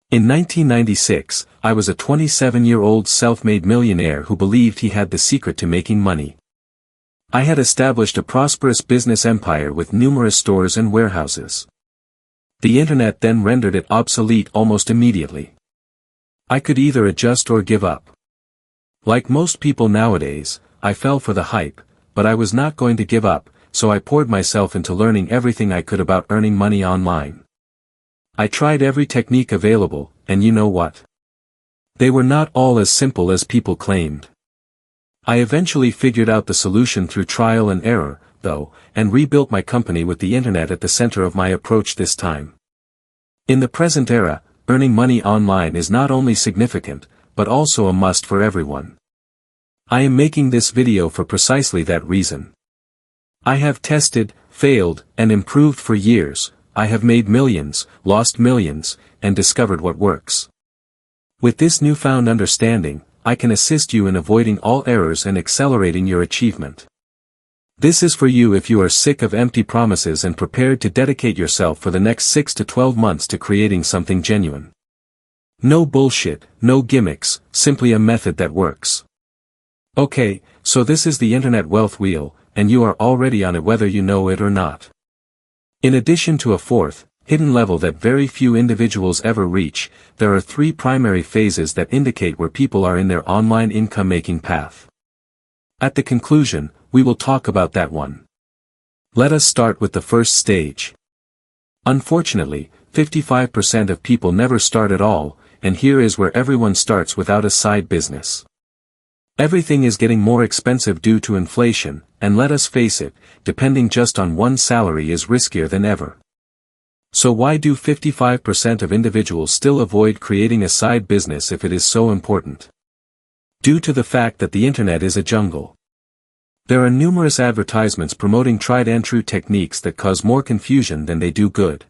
In 1996, I was a 27-year-old self-made millionaire who believed he had the secret to making money. I had established a prosperous business empire with numerous stores and warehouses. The internet then rendered it obsolete almost immediately. I could either adjust or give up. Like most people nowadays, I fell for the hype, but I was not going to give up, so I poured myself into learning everything I could about earning money online. I tried every technique available, and you know what? They were not all as simple as people claimed. I eventually figured out the solution through trial and error, though, and rebuilt my company with the internet at the center of my approach this time. In the present era, earning money online is not only significant, but also a must for everyone. I am making this video for precisely that reason. I have tested, failed, and improved for years. I have made millions, lost millions, and discovered what works. With this newfound understanding, I can assist you in avoiding all errors and accelerating your achievement. This is for you if you are sick of empty promises and prepared to dedicate yourself for the next 6 to 12 months to creating something genuine. No bullshit, no gimmicks, simply a method that works. Okay, so this is the Internet Wealth Wheel, and you are already on it whether you know it or not. In addition to a fourth, hidden level that very few individuals ever reach, there are 3 primary phases that indicate where people are in their online income-making path. At the conclusion, we will talk about that one. Let us start with the first stage. Unfortunately, 55% of people never start at all, and here is where everyone starts without a side business. Everything is getting more expensive due to inflation, and let us face it, depending just on one salary is riskier than ever. So why do 55% of individuals still avoid creating a side business if it is so important? Due to the fact that the internet is a jungle. There are numerous advertisements promoting tried and true techniques that cause more confusion than they do good.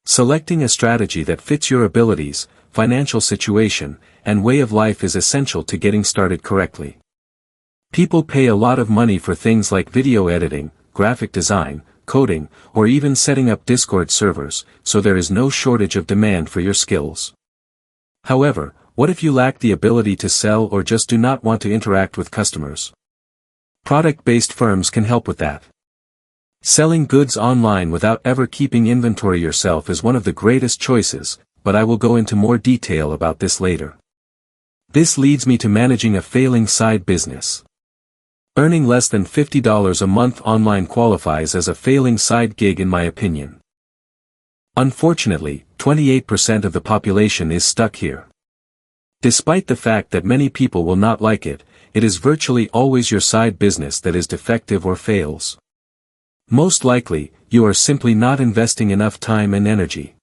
Selecting a strategy that fits your abilities, financial situation, and way of life is essential to getting started correctly. People pay a lot of money for things like video editing, graphic design, coding, or even setting up Discord servers, so there is no shortage of demand for your skills. However, what if you lack the ability to sell or just do not want to interact with customers? Product-based firms can help with that. Selling goods online without ever keeping inventory yourself is one of the greatest choices, but I will go into more detail about this later. This leads me to managing a failing side business. Earning less than $50 a month online qualifies as a failing side gig in my opinion. Unfortunately, 28% of the population is stuck here. Despite the fact that many people will not like it, it is virtually always your side business that is defective or fails. Most likely, you are simply not investing enough time and energy.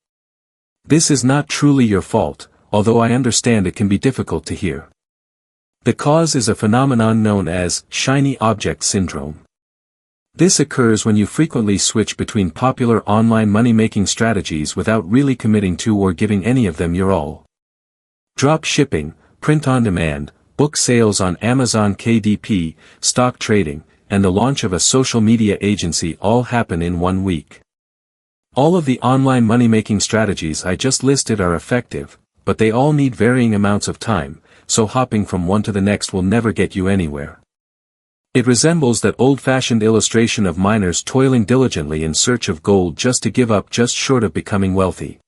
This is not truly your fault, although I understand it can be difficult to hear. The cause is a phenomenon known as shiny object syndrome. This occurs when you frequently switch between popular online money-making strategies without really committing to or giving any of them your all. Drop shipping, print on demand, book sales on Amazon KDP, stock trading, and the launch of a social media agency all happen in 1 week. All of the online money-making strategies I just listed are effective, but they all need varying amounts of time, so hopping from one to the next will never get you anywhere. It resembles that old-fashioned illustration of miners toiling diligently in search of gold just to give up just short of becoming wealthy.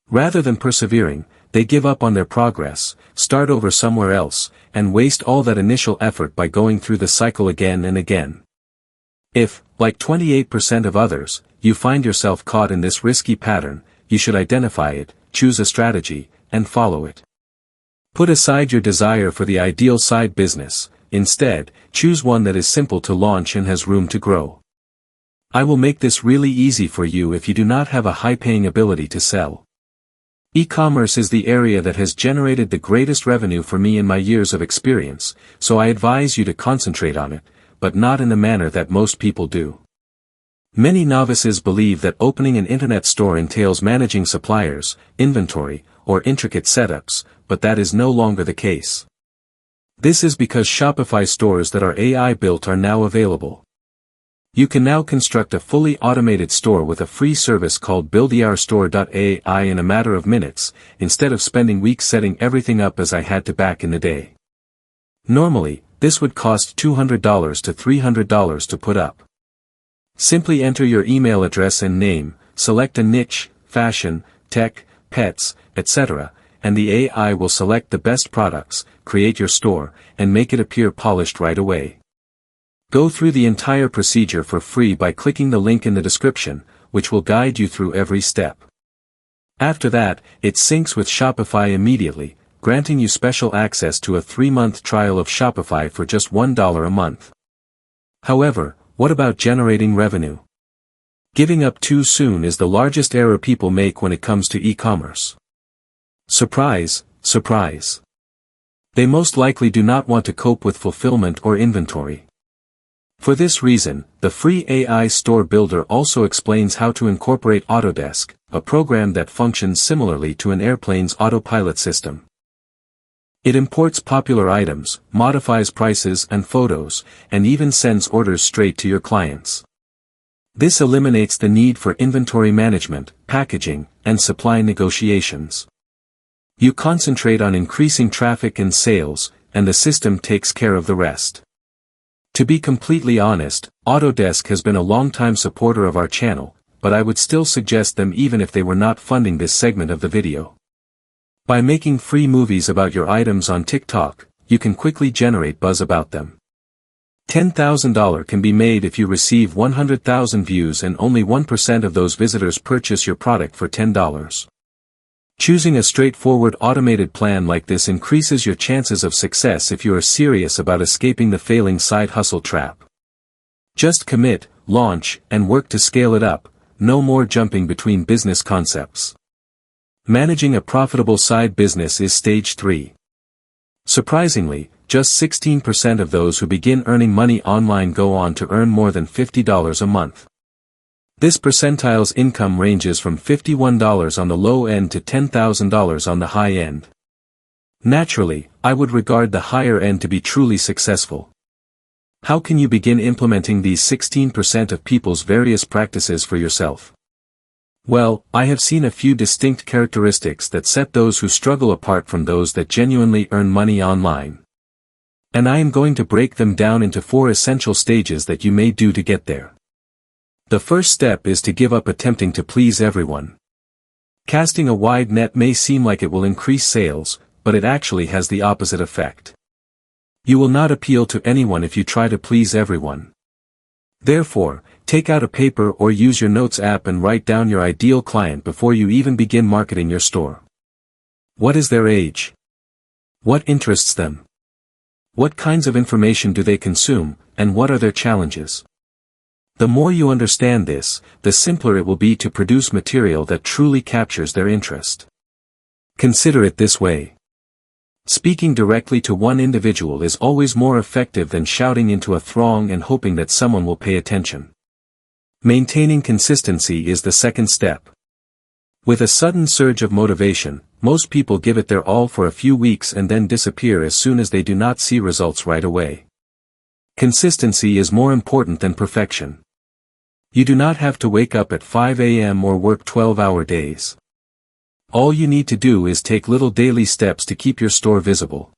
Rather than persevering, they give up on their progress, start over somewhere else, and waste all that initial effort by going through the cycle again and again. If, like 28% of others, you find yourself caught in this risky pattern, you should identify it, choose a strategy, and follow it. Put aside your desire for the ideal side business, instead, choose one that is simple to launch and has room to grow. I will make this really easy for you if you do not have a high-paying ability to sell. E-commerce is the area that has generated the greatest revenue for me in my years of experience, so I advise you to concentrate on it, but not in the manner that most people do. Many novices believe that opening an internet store entails managing suppliers, inventory, or intricate setups, but that is no longer the case. This is because Shopify stores that are AI built are now available. You can now construct a fully automated store with a free service called buildyourstore.ai in a matter of minutes, instead of spending weeks setting everything up as I had to back in the day. Normally, this would cost $200 to $300 to put up. Simply enter your email address and name, select a niche, fashion, tech, pets, etc., and the AI will select the best products, create your store, and make it appear polished right away. Go through the entire procedure for free by clicking the link in the description, which will guide you through every step. After that, it syncs with Shopify immediately, granting you special access to a 3-month trial of Shopify for just $1 a month. However, what about generating revenue? Giving up too soon is the largest error people make when it comes to e-commerce. Surprise, surprise. They most likely do not want to cope with fulfillment or inventory. For this reason, the free AI Store Builder also explains how to incorporate Autodesk, a program that functions similarly to an airplane's autopilot system. It imports popular items, modifies prices and photos, and even sends orders straight to your clients. This eliminates the need for inventory management, packaging, and supply negotiations. You concentrate on increasing traffic and sales, and the system takes care of the rest. To be completely honest, Autodesk has been a long-time supporter of our channel, but I would still suggest them even if they were not funding this segment of the video. By making free movies about your items on TikTok, you can quickly generate buzz about them. $10,000 can be made if you receive 100,000 views and only 1% of those visitors purchase your product for $10. Choosing a straightforward automated plan like this increases your chances of success if you are serious about escaping the failing side hustle trap. Just commit, launch, and work to scale it up, no more jumping between business concepts. Managing a profitable side business is stage 3. Surprisingly, just 16% of those who begin earning money online go on to earn more than $50 a month. This percentile's income ranges from $51 on the low end to $10,000 on the high end. Naturally, I would regard the higher end to be truly successful. How can you begin implementing these 16% of people's various practices for yourself? Well, I have seen a few distinct characteristics that set those who struggle apart from those that genuinely earn money online. And I am going to break them down into 4 essential stages that you may do to get there. The first step is to give up attempting to please everyone. Casting a wide net may seem like it will increase sales, but it actually has the opposite effect. You will not appeal to anyone if you try to please everyone. Therefore, take out a paper or use your notes app and write down your ideal client before you even begin marketing your store. What is their age? What interests them? What kinds of information do they consume, and what are their challenges? The more you understand this, the simpler it will be to produce material that truly captures their interest. Consider it this way. Speaking directly to one individual is always more effective than shouting into a throng and hoping that someone will pay attention. Maintaining consistency is the second step. With a sudden surge of motivation, most people give it their all for a few weeks and then disappear as soon as they do not see results right away. Consistency is more important than perfection. You do not have to wake up at 5 a.m. or work 12-hour days. All you need to do is take little daily steps to keep your store visible.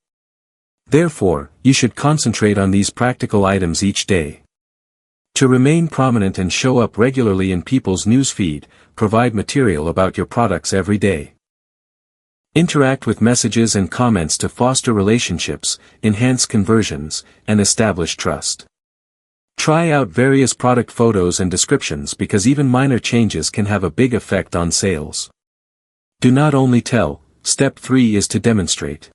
Therefore, you should concentrate on these practical items each day. To remain prominent and show up regularly in people's newsfeed, provide material about your products every day. Interact with messages and comments to foster relationships, enhance conversions, and establish trust. Try out various product photos and descriptions because even minor changes can have a big effect on sales. Do not only tell, step 3 is to demonstrate.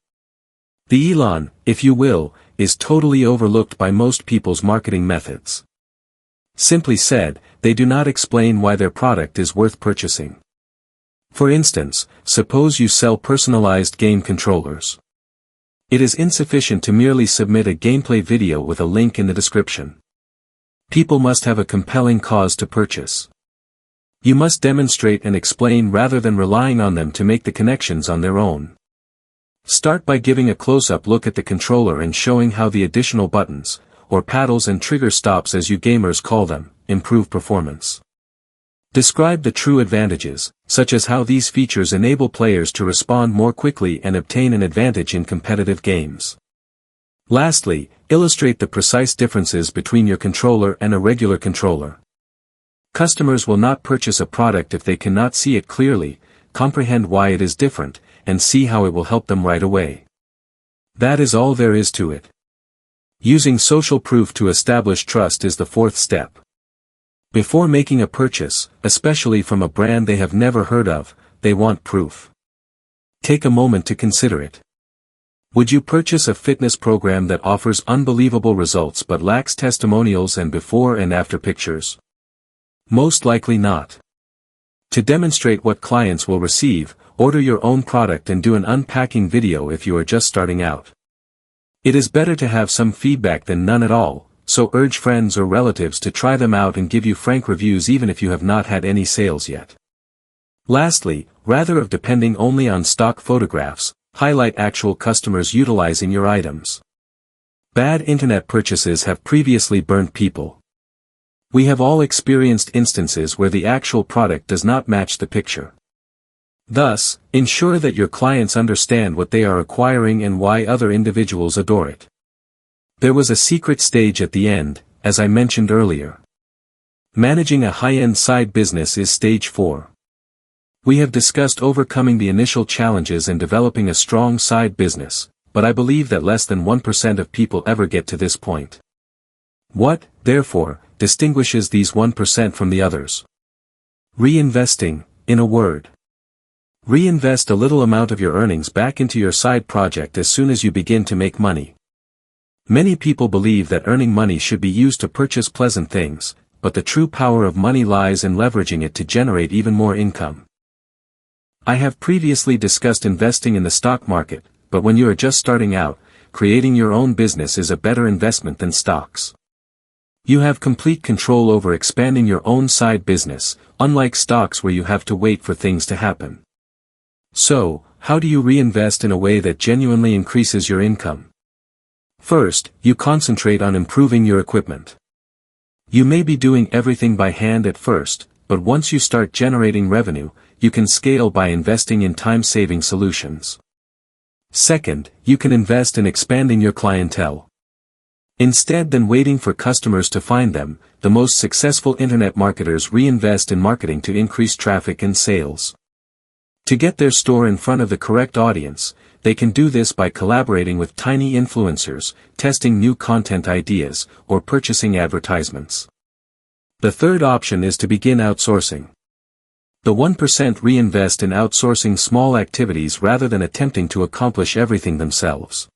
The elan, if you will, is totally overlooked by most people's marketing methods. Simply said, they do not explain why their product is worth purchasing. For instance, suppose you sell personalized game controllers. It is insufficient to merely submit a gameplay video with a link in the description. People must have a compelling cause to purchase. You must demonstrate and explain rather than relying on them to make the connections on their own. Start by giving a close-up look at the controller and showing how the additional buttons, or paddles and trigger stops as you gamers call them, improve performance. Describe the true advantages, such as how these features enable players to respond more quickly and obtain an advantage in competitive games. Lastly, illustrate the precise differences between your controller and a regular controller. Customers will not purchase a product if they cannot see it clearly, comprehend why it is different, and see how it will help them right away. That is all there is to it. Using social proof to establish trust is the fourth step. Before making a purchase, especially from a brand they have never heard of, they want proof. Take a moment to consider it. Would you purchase a fitness program that offers unbelievable results but lacks testimonials and before and after pictures? Most likely not. To demonstrate what clients will receive, order your own product and do an unpacking video if you are just starting out. It is better to have some feedback than none at all, so urge friends or relatives to try them out and give you frank reviews even if you have not had any sales yet. Lastly, rather of depending only on stock photographs, highlight actual customers utilizing your items. Bad internet purchases have previously burned people. We have all experienced instances where the actual product does not match the picture. Thus, ensure that your clients understand what they are acquiring and why other individuals adore it. There was a secret stage at the end, as I mentioned earlier. Managing a high-end side business is stage 4. We have discussed overcoming the initial challenges and developing a strong side business, but I believe that less than 1% of people ever get to this point. What, therefore, distinguishes these 1% from the others? Reinvesting, in a word. Reinvest a little amount of your earnings back into your side project as soon as you begin to make money. Many people believe that earning money should be used to purchase pleasant things, but the true power of money lies in leveraging it to generate even more income. I have previously discussed investing in the stock market, but when you are just starting out, creating your own business is a better investment than stocks. You have complete control over expanding your own side business, unlike stocks where you have to wait for things to happen. So, how do you reinvest in a way that genuinely increases your income? First, you concentrate on improving your equipment. You may be doing everything by hand at first, but once you start generating revenue, you can scale by investing in time-saving solutions. Second, you can invest in expanding your clientele. Instead than waiting for customers to find them, the most successful internet marketers reinvest in marketing to increase traffic and sales. To get their store in front of the correct audience, they can do this by collaborating with tiny influencers, testing new content ideas, or purchasing advertisements. The third option is to begin outsourcing. The 1% reinvest in outsourcing small activities rather than attempting to accomplish everything themselves.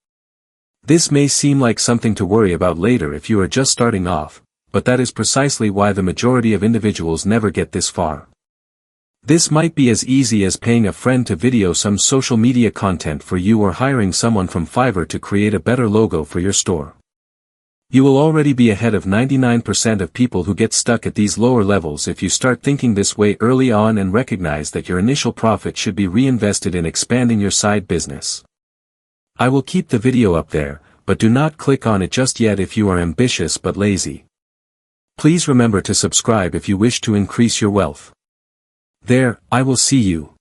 This may seem like something to worry about later if you are just starting off, but that is precisely why the majority of individuals never get this far. This might be as easy as paying a friend to video some social media content for you or hiring someone from Fiverr to create a better logo for your store. You will already be ahead of 99% of people who get stuck at these lower levels if you start thinking this way early on and recognize that your initial profit should be reinvested in expanding your side business. I will keep the video up there, but do not click on it just yet if you are ambitious but lazy. Please remember to subscribe if you wish to increase your wealth. There, I will see you.